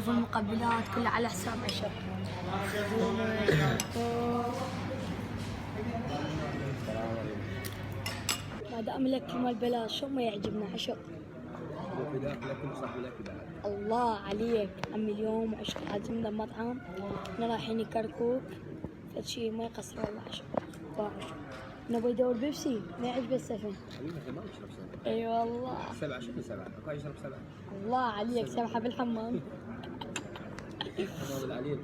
شوف المقبلات كلها على حساب عشر. ما دام الاكل مال بلاش شو ما يعجبنا عشق. الله عليك عمي، اليوم عشق عازمنا بمطعم، احنا رايحين كركوك، فشي ما يقصر والله عشق. عشق نبغى يدور بيبسي ما يعجبه السفن. اي والله. 7 شنو 7؟ اكو يشرب 7. الله عليك سبحة بالحمام. حمام العليل.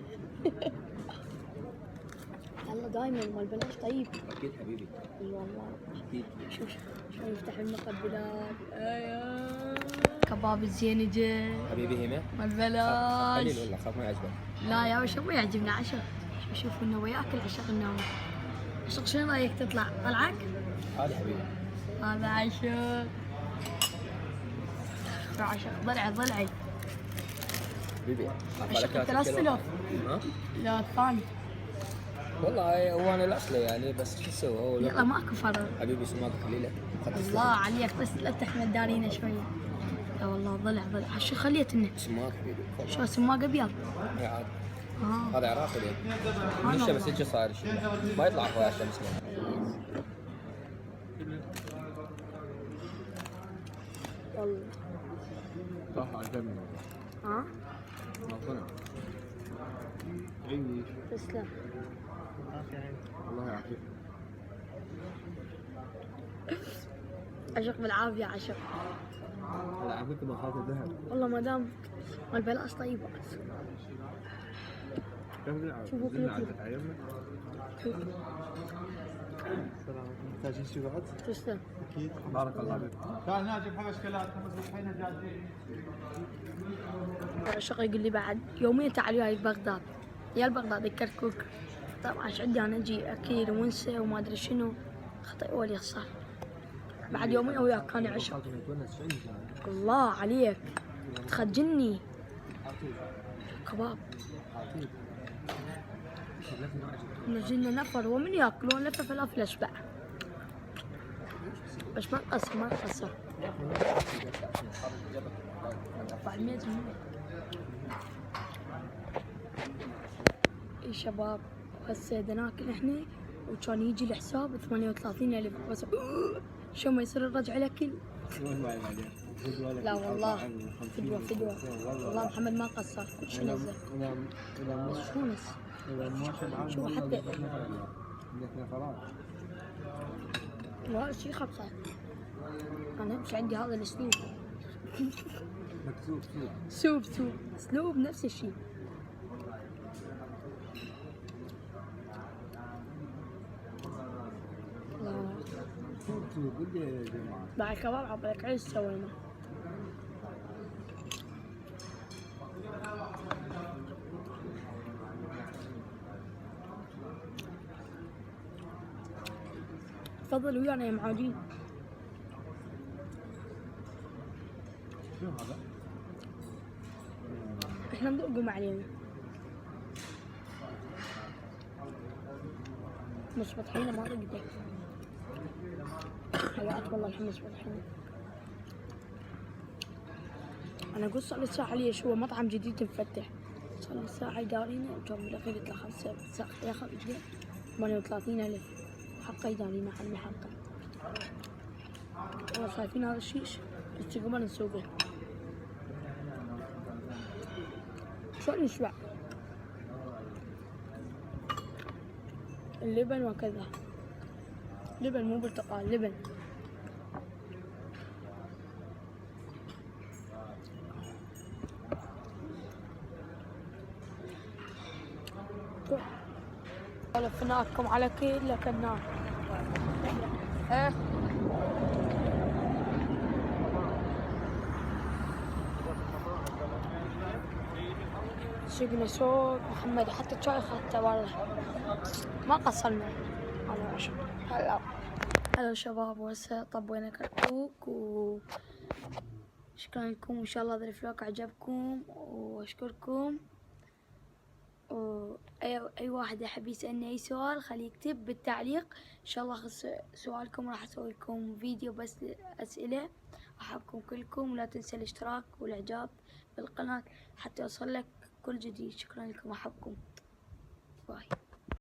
الله دايما مال بلاش طيب. اكيد حبيبي. اي والله. اكيد. شوف يفتح المقبلات. كباب الزينجة حبيبي هنا مال بلاش. قليل والله، خاف ما يعجبك. لا يا وش ما يعجبنا عشق. شوف انه وياك العشق النوم. عشق شنو رايك تطلع؟ طلعك؟ هذا حبيبي. هذا عشق. عشق ضلعي. حبيبي. عشق ترسله. ها؟ لا الثاني. والله هو انا الاصلي يعني، بس شو اسوي هو يلا ماكو فرق. حبيبي سماك قليله. الله عليك بس لا تحمد دارينا شويه. لا والله ضلع شو خليت انه سماك حبيبي. شو سماق ابيض؟ اي عاد. اه هذا عراقي ليه؟ من الشمس يجي صاير شيء ما يطلع فوق الشمس. والله صح عجبني. ها؟ ما طلع. عيني. تسلم. الله يعافيك. عشق بالعافيه عشق. هلا عافيك ما خاطر ذهب. والله ما دام البلاش طيبه. شوفوا كيف عجبنا. شوف. محتاجين شيء بعد؟ تسلم. اكيد. بارك الله فيك. كان ناجي بحبش كلات خمس الحين جاهزين. عشق يقول لي بعد يومين تعال وياي بغداد. يا بغداد الكركوك. طبعا ايش عندي انا اجي اكيد وانسى وما ادري شنو. خطأ ولي صار. بعد يومين وياك كان عشق. الله عليك تخجلني. كباب. نزلنا نفر ومن ياكلون لفه فلافل اشبع. بس ما نقصر. بعد 100 جنيه. اي شباب هسه ناكل احنا وكان يجي الحساب 38,000 بس شو ما يصير الرجع الاكل. لا والله فدوة والله محمد ما قصر كل شيء نزل. بس شو نس شو حتى لا شي خبصة. انا مش عندي هذا الاسلوب. سوب اسلوب نفس الشيء. بعد كباب عبالك عيش سوينا. تفضل ويانا يا معاجين. شنو هذا؟ احنا نذوقهم علينا. مش فاتحينه ما ذقته. حياة والله الحين مش فاتحينه. انا قلت صار لي ساعة ليش هو مطعم جديد مفتح. صار لي ساعة يدارينا وكان بالاخير يطلع 5 ساعة ياخذ 38,000 حقه يدارينا حلمي حقه. والله شايفين هذا الشيش بس قبل نسوقه. شلون نشبع؟ اللبن وكذا. لبن مو برتقال لبن. لفناكم على كل كنان. ايه سقنا سوق محمد حتى الشاي اخذته والله ما قصرنا. هلا شباب وهسه طبينا كركوك شكرا لكم وان شاء الله هذا الفلوق عجبكم واشكركم. اي واحد يحب يسالني اي سؤال خليه يكتب بالتعليق ان شاء الله سؤالكم راح اسوي لكم فيديو بس اسئله. احبكم كلكم ولا تنسى الاشتراك والاعجاب بالقناة حتى يوصل لك كل جديد. شكرا لكم، أحبكم. باي.